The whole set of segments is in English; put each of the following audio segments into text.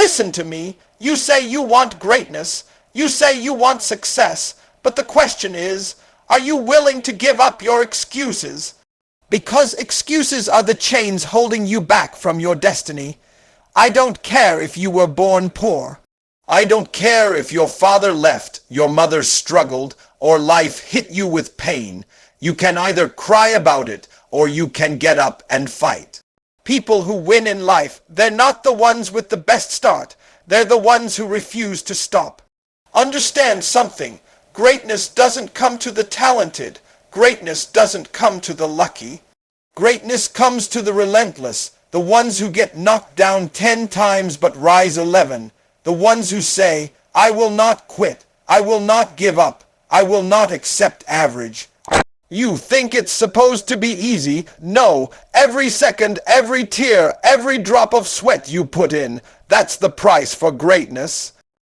Listen to me. You say you want greatness. You say you want success. But the question is, are you willing to give up your excuses? Because excuses are the chains holding you back from your destiny. I don't care if you were born poor. I don't care if your father left, your mother struggled, or life hit you with pain. You can either cry about it, or you can get up and fight. People who win in life, they're not the ones with the best start. They're the ones who refuse to stop. Understand something. Greatness doesn't come to the talented. Greatness doesn't come to the lucky. Greatness comes to the relentless, the ones who get knocked down 10 times but rise 11. The ones who say, I will not quit. I will not give up. I will not accept average. You think it's supposed to be easy? No. Every second, every tear, every drop of sweat you put in, that's the price for greatness.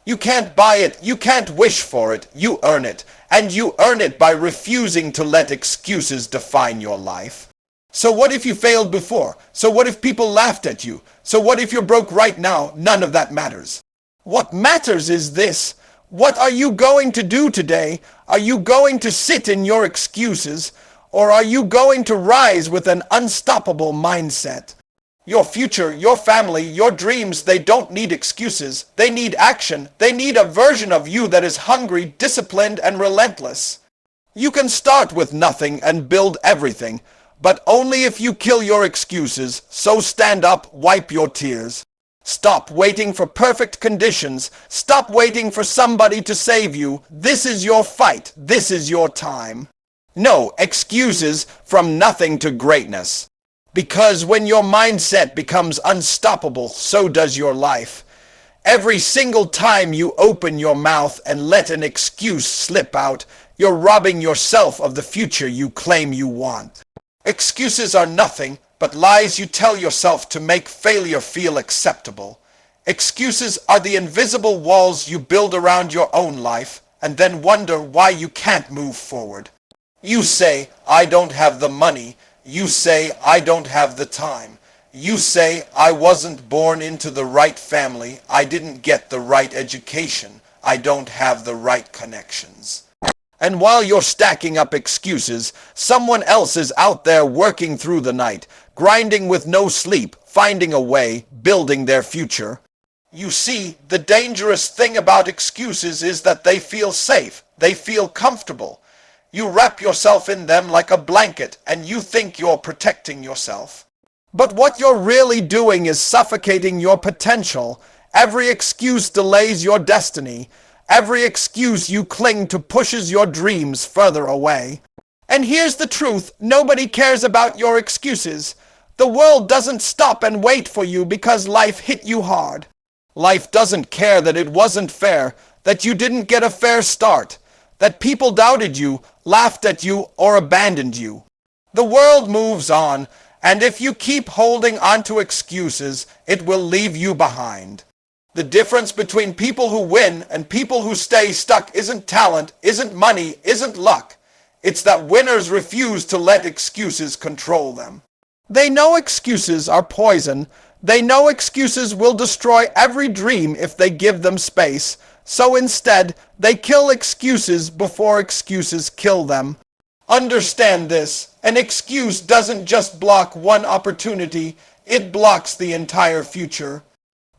You can't buy it. You can't wish for it. You earn it. And you earn it by refusing to let excuses define your life. So what if you failed before? So what if people laughed at you? So what if you're broke right now? None of that matters. What matters is this. What are you going to do today? Are you going to sit in your excuses? Or are you going to rise with an unstoppable mindset? Your future, your family, your dreams, they don't need excuses. They need action. They need a version of you that is hungry, disciplined, and relentless. You can start with nothing and build everything, but only if you kill your excuses. So stand up, wipe your tears. Stop waiting for perfect conditions. Stop waiting for somebody to save you. This is your fight. This is your time. No excuses from nothing to greatness. Because when your mindset becomes unstoppable, so does your life. Every single time you open your mouth and let an excuse slip out, you're robbing yourself of the future you claim you want. Excuses are nothing but lies you tell yourself to make failure feel acceptable. Excuses are the invisible walls you build around your own life and then wonder why you can't move forward. You say, I don't have the money. You say, I don't have the time. You say, I wasn't born into the right family. I didn't get the right education. I don't have the right connections. And while you're stacking up excuses, someone else is out there working through the night, grinding with no sleep, finding a way, building their future. You see, the dangerous thing about excuses is that they feel safe, they feel comfortable. You wrap yourself in them like a blanket, and you think you're protecting yourself. But what you're really doing is suffocating your potential. Every excuse delays your destiny. Every excuse you cling to pushes your dreams further away. And here's the truth, nobody cares about your excuses. The world doesn't stop and wait for you because life hit you hard. Life doesn't care that it wasn't fair, that you didn't get a fair start, that people doubted you, laughed at you, or abandoned you. The world moves on, and if you keep holding on to excuses, it will leave you behind. The difference between people who win and people who stay stuck isn't talent, isn't money, isn't luck. It's that winners refuse to let excuses control them. They know excuses are poison. They know excuses will destroy every dream if they give them space. So instead, they kill excuses before excuses kill them. Understand this. An excuse doesn't just block one opportunity, it blocks the entire future.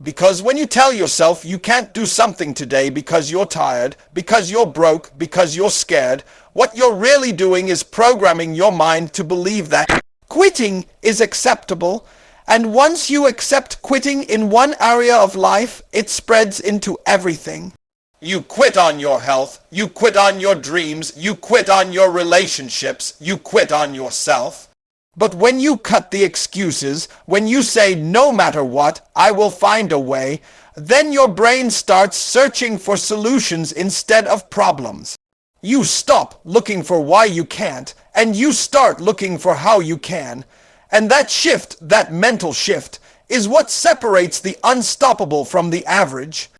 Because when you tell yourself you can't do something today because you're tired, because you're broke, because you're scared, what you're really doing is programming your mind to believe that quitting is acceptable. And once you accept quitting in one area of life, it spreads into everything. You quit on your health, you quit on your dreams, you quit on your relationships, you quit on yourself. But when you cut the excuses, when you say no matter what, I will find a way, then your brain starts searching for solutions instead of problems. You stop looking for why you can't, and you start looking for how you can. And that shift, that mental shift, is what separates the unstoppable from the average.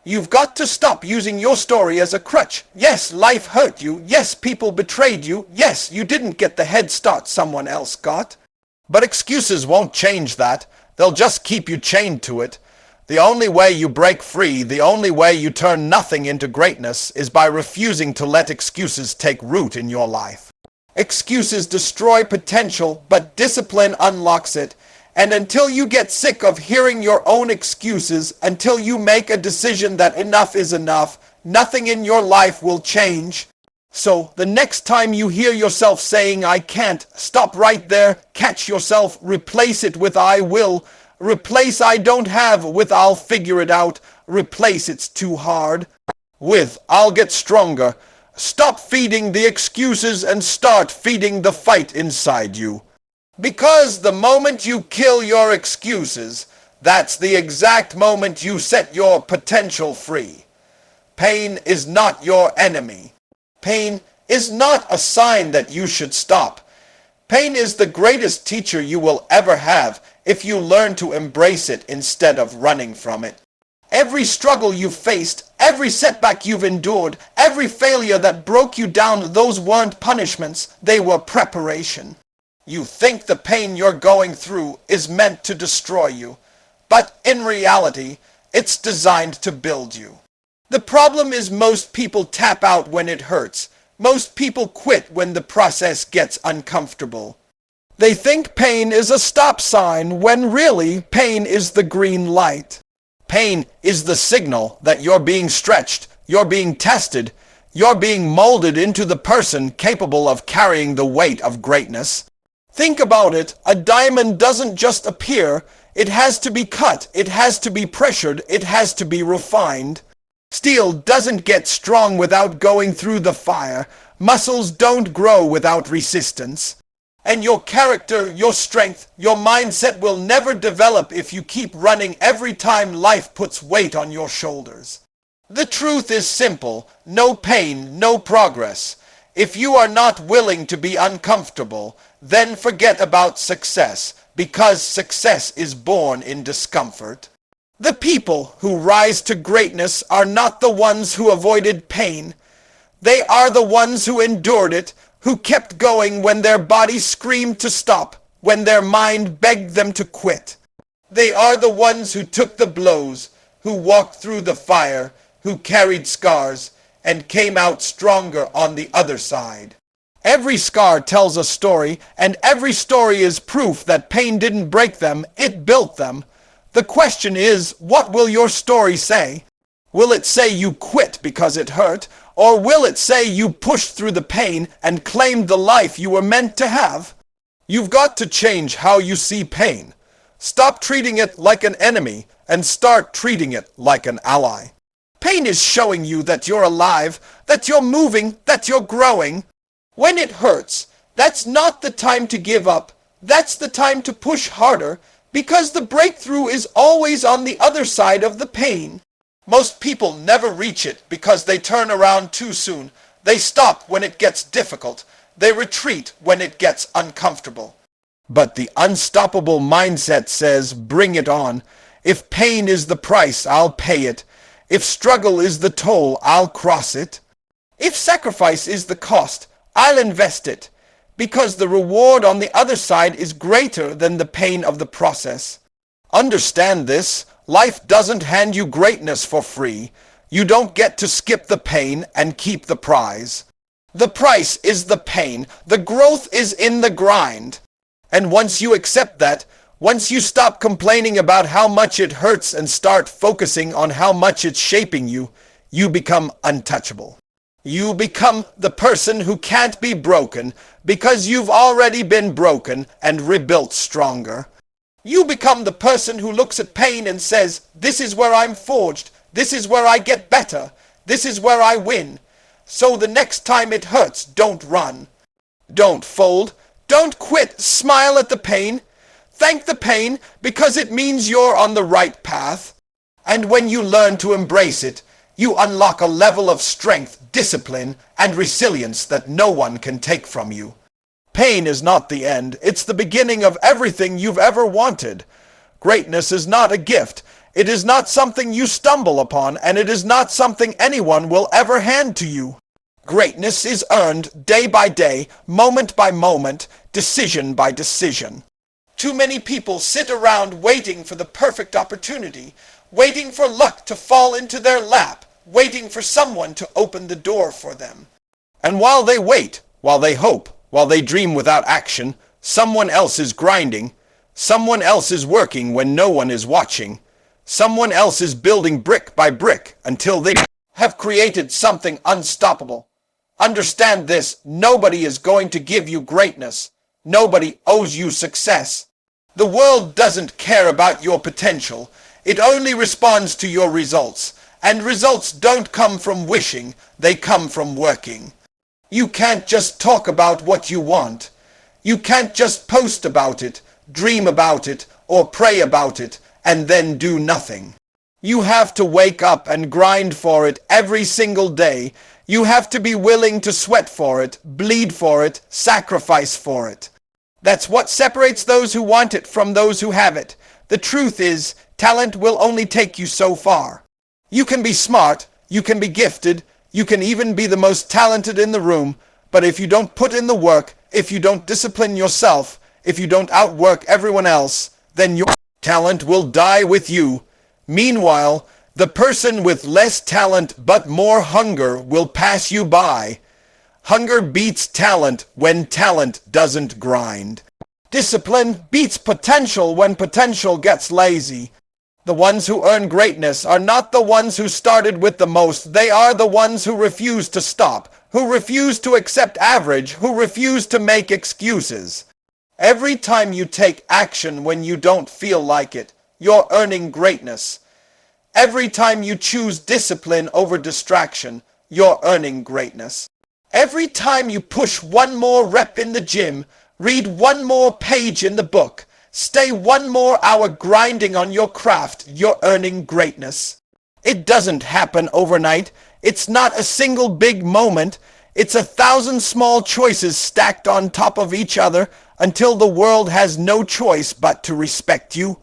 You've got to stop using your story as a crutch. Yes, life hurt you. Yes, people betrayed you. Yes, you didn't get the head start someone else got. But excuses won't change that. They'll just keep you chained to it. The only way you break free, the only way you turn nothing into greatness is by refusing to let excuses take root in your life. Excuses destroy potential, but discipline unlocks it. And until you get sick of hearing your own excuses, until you make a decision that enough is enough, nothing in your life will change. So the next time you hear yourself saying, "I can't," stop right there, catch yourself, replace it with "I will." Replace "I don't have" with "I'll figure it out." Replace "it's too hard" with "I'll get stronger." Stop feeding the excuses and start feeding the fight inside you. Because the moment you kill your excuses, that's the exact moment you set your potential free. Pain is not your enemy. Pain is not a sign that you should stop. Pain is the greatest teacher you will ever have if you learn to embrace it instead of running from it. Every struggle you've faced, every setback you've endured, every failure that broke you down, those weren't punishments, they were preparation. You think the pain you're going through is meant to destroy you, but in reality, it's designed to build you. The problem is most people tap out when it hurts. Most people quit when the process gets uncomfortable. They think pain is a stop sign when really pain is the green light. Pain is the signal that you're being stretched, you're being tested, you're being molded into the person capable of carrying the weight of greatness. Think about it, a diamond doesn't just appear, it has to be cut, it has to be pressured, it has to be refined. Steel doesn't get strong without going through the fire. Muscles don't grow without resistance. And your character, your strength, your mindset will never develop if you keep running every time life puts weight on your shoulders. The truth is simple. No pain, no progress. If you are not willing to be uncomfortable, then forget about success, because success is born in discomfort. The people who rise to greatness are not the ones who avoided pain. They are the ones who endured it, who kept going when their body screamed to stop, when their mind begged them to quit. They are the ones who took the blows, who walked through the fire, who carried scars, and came out stronger on the other side. Every scar tells a story, and every story is proof that pain didn't break them, it built them. The question is, what will your story say? Will it say you quit because it hurt, or will it say you pushed through the pain and claimed the life you were meant to have? You've got to change how you see pain. Stop treating it like an enemy and start treating it like an ally. Pain is showing you that you're alive, that you're moving, that you're growing. When it hurts, that's not the time to give up. That's the time to push harder, because the breakthrough is always on the other side of the pain. Most people never reach it because they turn around too soon. They stop when it gets difficult. They retreat when it gets uncomfortable. But the unstoppable mindset says, bring it on. If pain is the price, I'll pay it. If struggle is the toll, I'll cross it. If sacrifice is the cost, I'll invest it. Because the reward on the other side is greater than the pain of the process. Understand this. Life doesn't hand you greatness for free. You don't get to skip the pain and keep the prize. The price is the pain. The growth is in the grind. And once you accept that, once you stop complaining about how much it hurts and start focusing on how much it's shaping you, you become untouchable. You become the person who can't be broken because you've already been broken and rebuilt stronger. You become the person who looks at pain and says, this is where I'm forged, this is where I get better, this is where I win. So the next time it hurts, don't run. Don't fold. Don't quit. Smile at the pain. Thank the pain because it means you're on the right path. And when you learn to embrace it, you unlock a level of strength, discipline, and resilience that no one can take from you. Pain is not the end. It's the beginning of everything you've ever wanted. Greatness is not a gift. It is not something you stumble upon, and it is not something anyone will ever hand to you. Greatness is earned day by day, moment by moment, decision by decision. Too many people sit around waiting for the perfect opportunity, waiting for luck to fall into their lap, waiting for someone to open the door for them. And while they wait, while they hope, while they dream without action, someone else is grinding, someone else is working when no one is watching, someone else is building brick by brick until they have created something unstoppable. Understand this, nobody is going to give you greatness. Nobody owes you success. The world doesn't care about your potential. It only responds to your results. And results don't come from wishing, they come from working. You can't just talk about what you want. You can't just post about it, dream about it, or pray about it, and then do nothing. You have to wake up and grind for it every single day. You have to be willing to sweat for it, bleed for it, sacrifice for it. That's what separates those who want it from those who have it. The truth is, talent will only take you so far. You can be smart, you can be gifted, you can even be the most talented in the room, but if you don't put in the work, if you don't discipline yourself, if you don't outwork everyone else, then your talent will die with you. Meanwhile, the person with less talent but more hunger will pass you by. Hunger beats talent when talent doesn't grind. Discipline beats potential when potential gets lazy. The ones who earn greatness are not the ones who started with the most. They are the ones who refuse to stop, who refuse to accept average, who refuse to make excuses. Every time you take action when you don't feel like it, you're earning greatness. Every time you choose discipline over distraction, you're earning greatness. Every time you push one more rep in the gym, read one more page in the book, stay one more hour grinding on your craft, you're earning greatness. It doesn't happen overnight. It's not a single big moment. It's 1,000 small choices stacked on top of each other until the world has no choice but to respect you.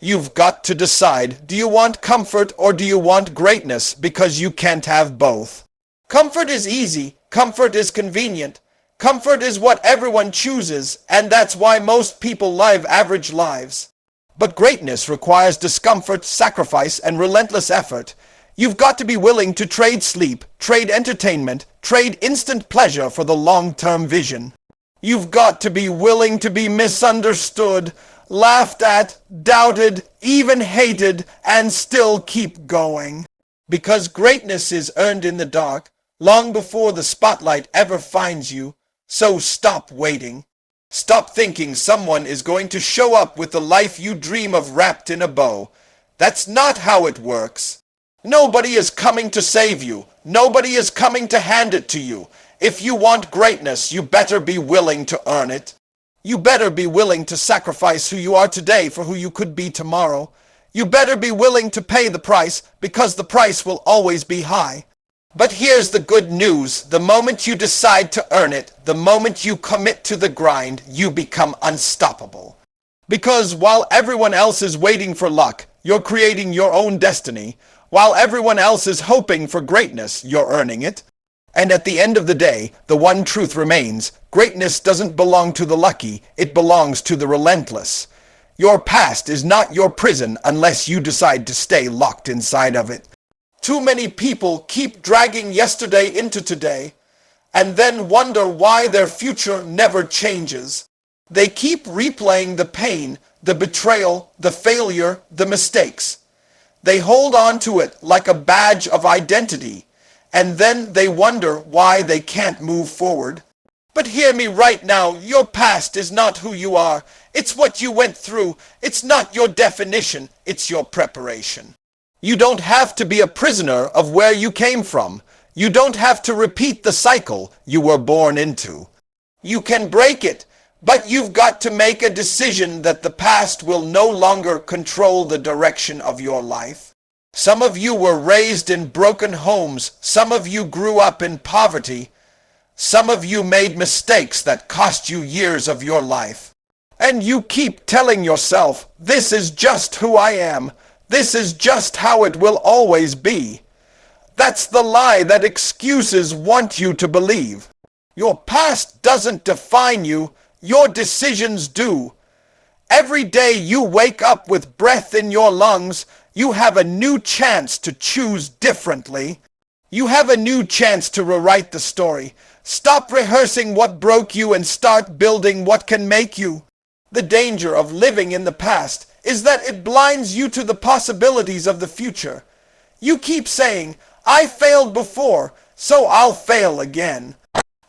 You've got to decide, do you want comfort or do you want greatness? Because you can't have both. Comfort is easy. Comfort is convenient. Comfort is what everyone chooses, and that's why most people live average lives. But greatness requires discomfort, sacrifice, and relentless effort. You've got to be willing to trade sleep, trade entertainment, trade instant pleasure for the long-term vision. You've got to be willing to be misunderstood, laughed at, doubted, even hated, and still keep going. Because greatness is earned in the dark, long before the spotlight ever finds you. So stop waiting. Stop thinking someone is going to show up with the life you dream of wrapped in a bow. That's not how it works. Nobody is coming to save you. Nobody is coming to hand it to you. If you want greatness, you better be willing to earn it. You better be willing to sacrifice who you are today for who you could be tomorrow. You better be willing to pay the price, because the price will always be high. But here's the good news. The moment you decide to earn it, the moment you commit to the grind, you become unstoppable. Because while everyone else is waiting for luck, you're creating your own destiny. While everyone else is hoping for greatness, you're earning it. And at the end of the day, the one truth remains. Greatness doesn't belong to the lucky, it belongs to the relentless. Your past is not your prison unless you decide to stay locked inside of it. Too many people keep dragging yesterday into today and then wonder why their future never changes. They keep replaying the pain, the betrayal, the failure, the mistakes. They hold on to it like a badge of identity, and then they wonder why they can't move forward. But hear me right now, your past is not who you are. It's what you went through. It's not your definition, it's your preparation. You don't have to be a prisoner of where you came from. You don't have to repeat the cycle you were born into. You can break it, but you've got to make a decision that the past will no longer control the direction of your life. Some of you were raised in broken homes. Some of you grew up in poverty. Some of you made mistakes that cost you years of your life. And you keep telling yourself, this is just who I am. This is just how it will always be. That's the lie that excuses want you to believe. Your past doesn't define you. Your decisions do. Every day you wake up with breath in your lungs, You have a new chance to choose differently. You have a new chance to rewrite the story. Stop rehearsing what broke you and start building what can make you. The danger of living in the past is that it blinds you to the possibilities of the future. You keep saying, I failed before, so I'll fail again.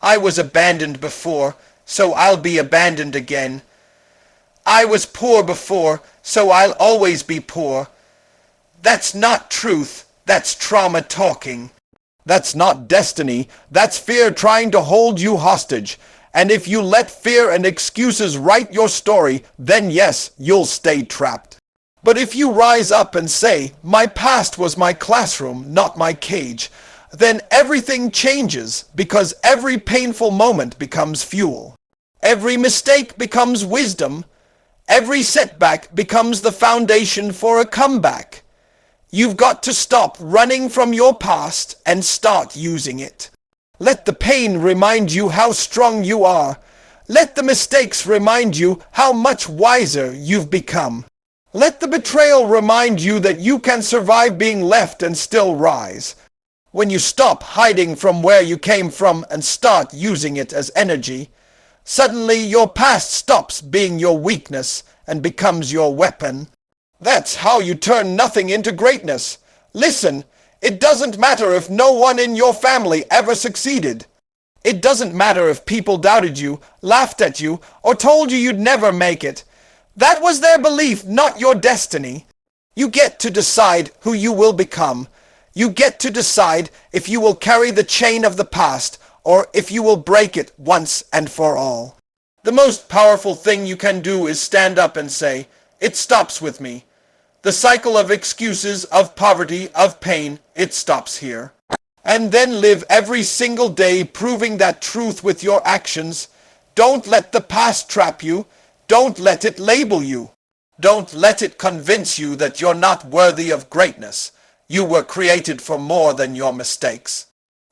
I was abandoned before, so I'll be abandoned again. I was poor before, so I'll always be poor. That's not truth, that's trauma talking. That's not destiny, that's fear trying to hold you hostage. And if you let fear and excuses write your story, then yes, you'll stay trapped. But if you rise up and say, my past was my classroom, not my cage, then everything changes because every painful moment becomes fuel. Every mistake becomes wisdom. Every setback becomes the foundation for a comeback. You've got to stop running from your past and start using it. Let the pain remind you how strong you are. Let the mistakes remind you how much wiser you've become. Let the betrayal remind you that you can survive being left and still rise. When you stop hiding from where you came from and start using it as energy, suddenly your past stops being your weakness and becomes your weapon. That's how you turn nothing into greatness. Listen, it doesn't matter if no one in your family ever succeeded. It doesn't matter if people doubted you, laughed at you, or told you you'd never make it. That was their belief, not your destiny. You get to decide who you will become. You get to decide if you will carry the chain of the past or if you will break it once and for all. The most powerful thing you can do is stand up and say, it stops with me. The cycle of excuses, of poverty, of pain, it stops here. And then live every single day proving that truth with your actions. Don't let the past trap you. Don't let it label you. Don't let it convince you that you're not worthy of greatness. You were created for more than your mistakes.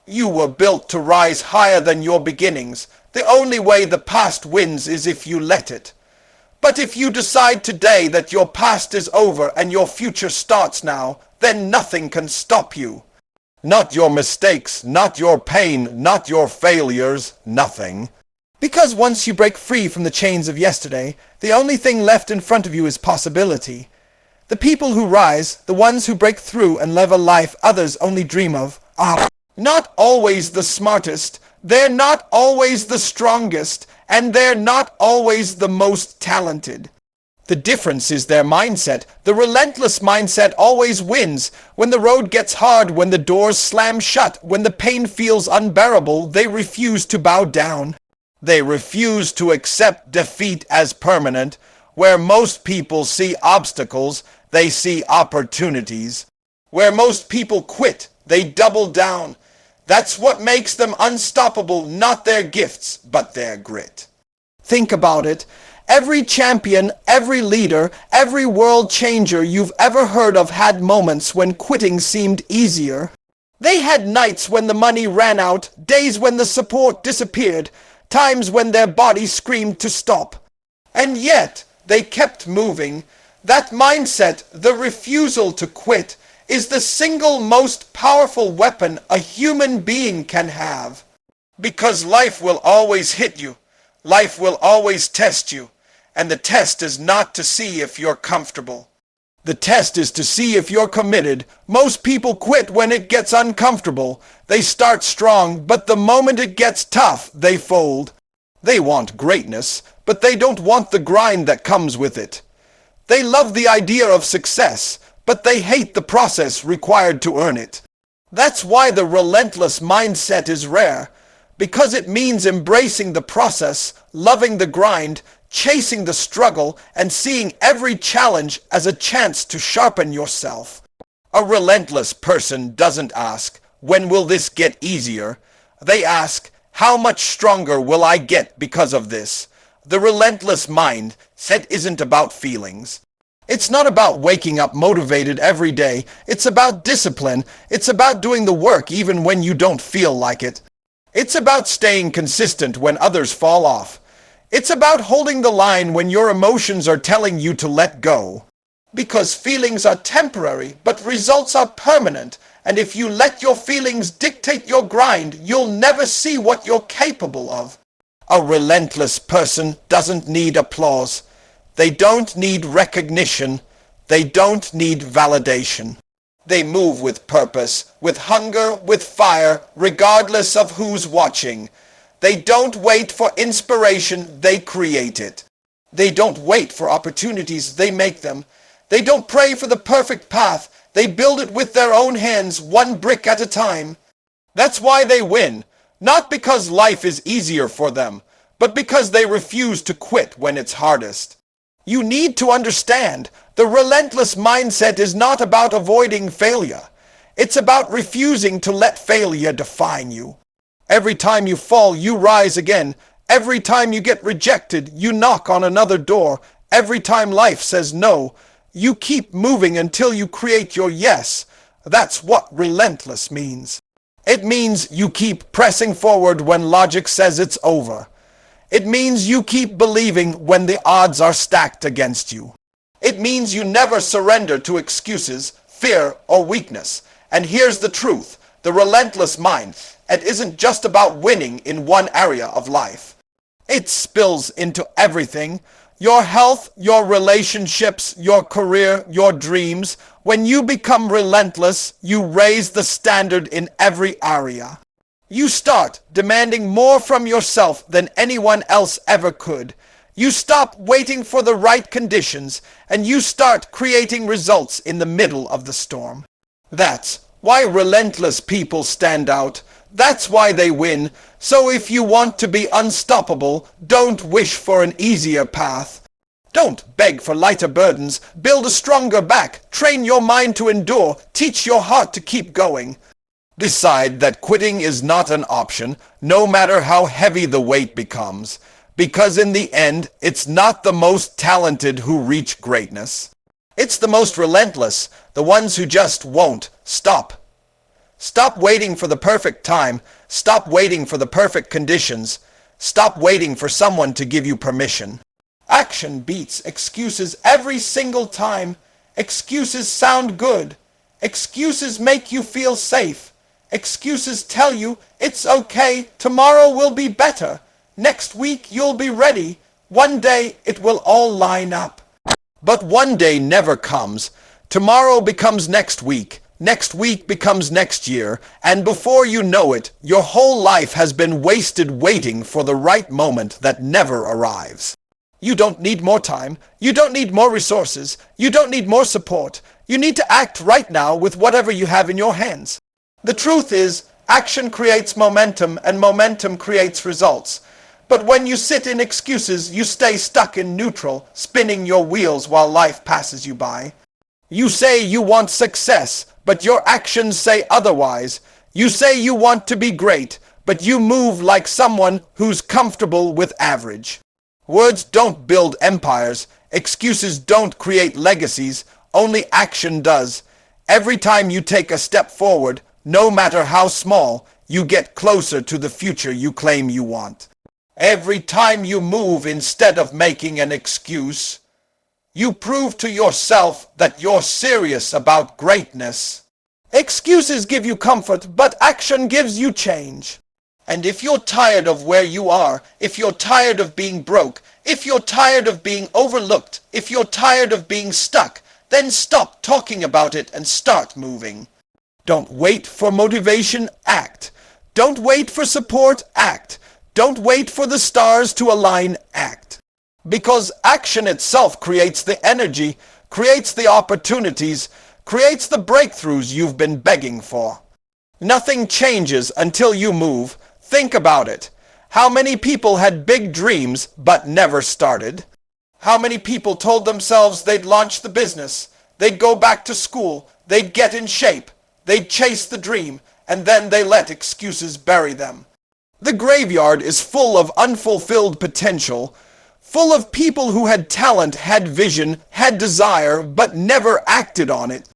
You were built to rise higher than your beginnings. The only way the past wins is if you let it. But if you decide today that your past is over and your future starts now, then nothing can stop you. Not your mistakes, not your pain, not your failures, nothing. Because once you break free from the chains of yesterday, the only thing left in front of you is possibility. The people who rise, the ones who break through and live a life others only dream of, are not always the smartest, they're not always the strongest, and they're not always the most talented. The difference is their mindset. The relentless mindset always wins. When the road gets hard, when the doors slam shut, when the pain feels unbearable, they refuse to bow down. They refuse to accept defeat as permanent. Where most people see obstacles, they see opportunities. Where most people quit, they double down. That's what makes them unstoppable, not their gifts, but their grit. Think about it. Every champion, every leader, every world changer you've ever heard of had moments when quitting seemed easier. They had nights when the money ran out, days when the support disappeared, times when their body screamed to stop. And yet, they kept moving. That mindset, the refusal to quit, is the single most powerful weapon a human being can have. Because life will always hit you. Life will always test you. And the test is not to see if you're comfortable. The test is to see if you're committed. Most people quit when it gets uncomfortable. They start strong, but the moment it gets tough, they fold. They want greatness, but they don't want the grind that comes with it. They love the idea of success, but they hate the process required to earn it. That's why the relentless mindset is rare, because it means embracing the process, loving the grind, chasing the struggle, and seeing every challenge as a chance to sharpen yourself. A relentless person doesn't ask, when will this get easier? They ask, how much stronger will I get because of this? The relentless mindset isn't about feelings. It's not about waking up motivated every day. It's about discipline. It's about doing the work even when you don't feel like it. It's about staying consistent when others fall off. It's about holding the line when your emotions are telling you to let go. Because feelings are temporary, but results are permanent. And if you let your feelings dictate your grind, you'll never see what you're capable of. A relentless person doesn't need applause. They don't need recognition. They don't need validation. They move with purpose, with hunger, with fire, regardless of who's watching. They don't wait for inspiration, they create it. They don't wait for opportunities, they make them. They don't pray for the perfect path, they build it with their own hands, one brick at a time. That's why they win, not because life is easier for them, but because they refuse to quit when it's hardest. You need to understand, the relentless mindset is not about avoiding failure. It's about refusing to let failure define you. Every time you fall, you rise again. Every time you get rejected, you knock on another door. Every time life says no, you keep moving until you create your yes. That's what relentless means. It means you keep pressing forward when logic says it's over. It means you keep believing when the odds are stacked against you. It means you never surrender to excuses, fear, or weakness. And here's the truth. The relentless mind, it isn't just about winning in one area of life. It spills into everything. Your health, your relationships, your career, your dreams. When you become relentless, you raise the standard in every area. You start demanding more from yourself than anyone else ever could. You stop waiting for the right conditions, and you start creating results in the middle of the storm. That's why relentless people stand out. That's why they win. So if you want to be unstoppable, don't wish for an easier path. Don't beg for lighter burdens. Build a stronger back. Train your mind to endure. Teach your heart to keep going. Decide that quitting is not an option, no matter how heavy the weight becomes. Because in the end, it's not the most talented who reach greatness. It's the most relentless, the ones who just won't stop. Stop waiting for the perfect time. Stop waiting for the perfect conditions. Stop waiting for someone to give you permission. Action beats excuses every single time. Excuses sound good. Excuses make you feel safe. Excuses tell you it's okay, tomorrow will be better. Next week you'll be ready. One day it will all line up. But one day never comes. Tomorrow becomes next week. Next week becomes next year. And before you know it, your whole life has been wasted waiting for the right moment that never arrives. You don't need more time. You don't need more resources. You don't need more support. You need to act right now with whatever you have in your hands. The truth is, action creates momentum, and momentum creates results. But when you sit in excuses, you stay stuck in neutral, spinning your wheels while life passes you by. You say you want success, but your actions say otherwise. You say you want to be great, but you move like someone who's comfortable with average. Words don't build empires. Excuses don't create legacies. Only action does. Every time you take a step forward, no matter how small, you get closer to the future you claim you want. Every time you move instead of making an excuse, you prove to yourself that you're serious about greatness. Excuses give you comfort, but action gives you change. And if you're tired of where you are, if you're tired of being broke, if you're tired of being overlooked, if you're tired of being stuck, then stop talking about it and start moving. Don't wait for motivation, act. Don't wait for support, act. Don't wait for the stars to align, act. Because action itself creates the energy, creates the opportunities, creates the breakthroughs you've been begging for. Nothing changes until you move. Think about it. How many people had big dreams but never started? How many people told themselves they'd launch the business, they'd go back to school, they'd get in shape, they'd chase the dream, and then they let excuses bury them? The graveyard is full of unfulfilled potential, full of people who had talent, had vision, had desire, but never acted on it.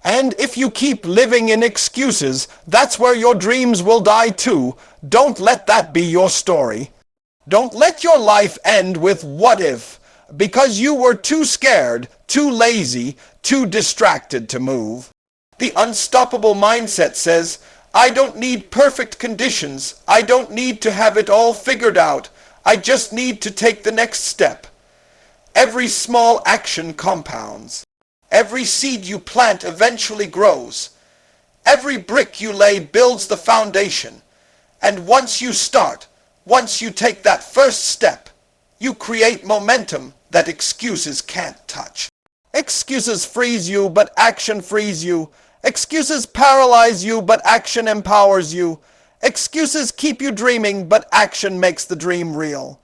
And if you keep living in excuses, that's where your dreams will die too. Don't let that be your story. Don't let your life end with what if. because you were too scared, too lazy, too distracted to move. The unstoppable mindset says, I don't need perfect conditions. I don't need to have it all figured out. I just need to take the next step. Every small action compounds. Every seed you plant eventually grows. Every brick you lay builds the foundation. And once you start, once you take that first step, you create momentum that excuses can't touch. Excuses freeze you, but action frees you. Excuses paralyze you, but action empowers you. Excuses keep you dreaming, but action makes the dream real.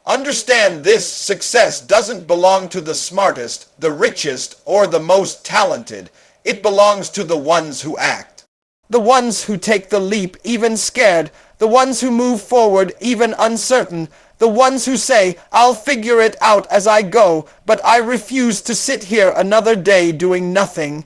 Understand this: success doesn't belong to the smartest, the richest, or the most talented. It belongs to the ones who act. The ones who take the leap even scared. The ones who move forward even uncertain. The ones who say, I'll figure it out as I go, but I refuse to sit here another day doing nothing.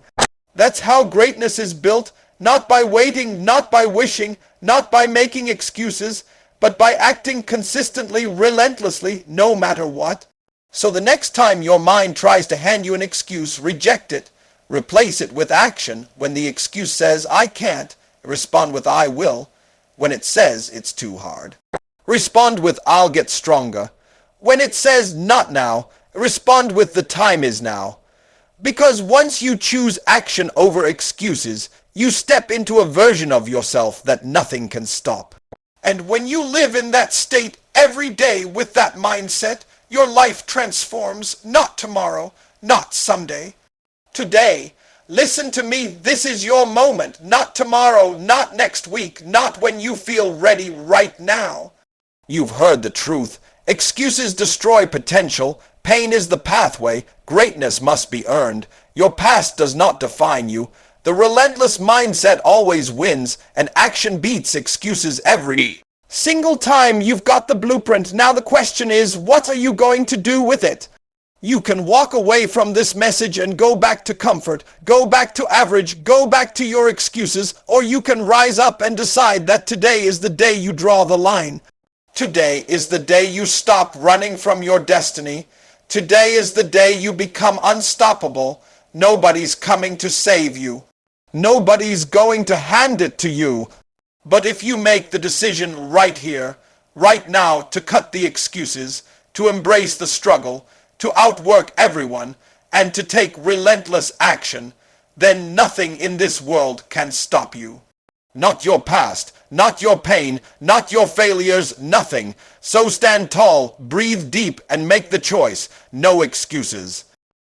That's how greatness is built, not by waiting, not by wishing, not by making excuses, but by acting consistently, relentlessly, no matter what. So the next time your mind tries to hand you an excuse, reject it. Replace it with action. When the excuse says, I can't, respond with I will. When it says it's too hard, respond with I'll get stronger. When it says not now, respond with the time is now. Because once you choose action over excuses, you step into a version of yourself that nothing can stop. And when you live in that state every day with that mindset, your life transforms, not tomorrow, not someday. Today. Listen to me, this is your moment, not tomorrow, not next week, not when you feel ready right now. You've heard the truth. Excuses destroy potential. Pain is the pathway. Greatness must be earned. Your past does not define you. The relentless mindset always wins, and action beats excuses every single time. You've got the blueprint. Now the question is, what are you going to do with it? You can walk away from this message and go back to comfort, go back to average, go back to your excuses, or you can rise up and decide that today is the day you draw the line. Today is the day you stop running from your destiny. Today is the day you become unstoppable. Nobody's coming to save you. Nobody's going to hand it to you. But if you make the decision right here, right now, to cut the excuses, to embrace the struggle, to outwork everyone, and to take relentless action, then nothing in this world can stop you. Not your past, not your pain, not your failures, nothing. So stand tall, breathe deep, and make the choice. No excuses.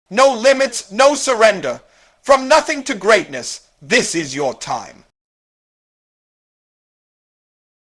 No limits, no surrender. From nothing to greatness, this is your time.